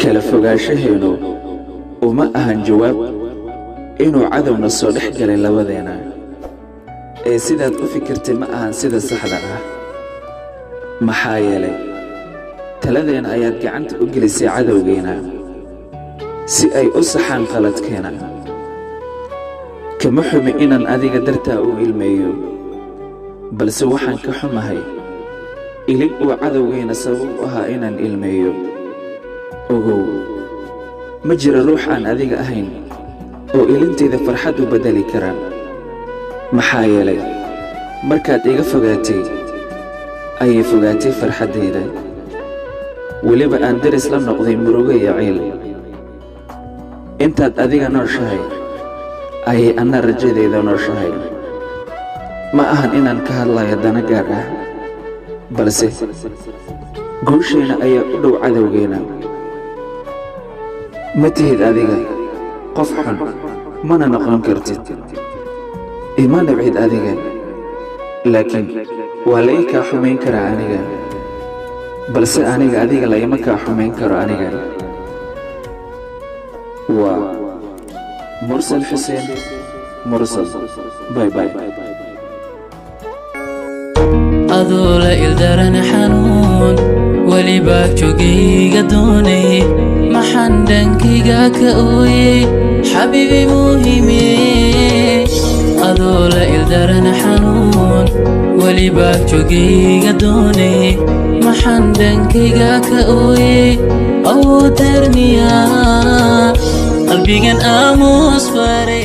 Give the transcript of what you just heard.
kala fogaanshaheenu uma ahan jawaab inuu cadowna soo dhex galay labadeena ee sidaad u fikirtay ma ahan sida saxda ah maxaa yeelay taladeena ayaad gacanta u gelisay cadowgeena si ay u saxaan qaladkeena kama xumi inaan adiga dartaa u ilmeeyo balse waxaan ka xumahay ilig uu cadowgeena sabab u ahaa inaan ilmeeyo ogow ma jiro ruux aan adiga ahayn oo ilintayda farxad u bedeli kara maxaa yeelay markaad iga fogaatay ayay fogaatay farxaddayda weliba aan daris la noqday murugo iyo ciil intaad adiga nooshahay ayay anna rajadayda nooshahay ma ahan inaan ka hadlayo dana gaar ah balse guusheena ayaa u dhow cadowgeena ma tihid adiga qof xun mana noqon kartid ima nabcid adiga laakiin waa la ii kaa xumayn karaa aniga balse aniga adiga la ima kaa xumayn karo aniga waa mursal xuseen mursal باي باي أذول إلدرن حنون ولي باكجوجي قدوني محندنكي كأوي حبيبي مهمي أذول إلدرن حنون ولي باكجوجي قدوني محندنكي كأوي أو ترنيا قلبي كان أموس فري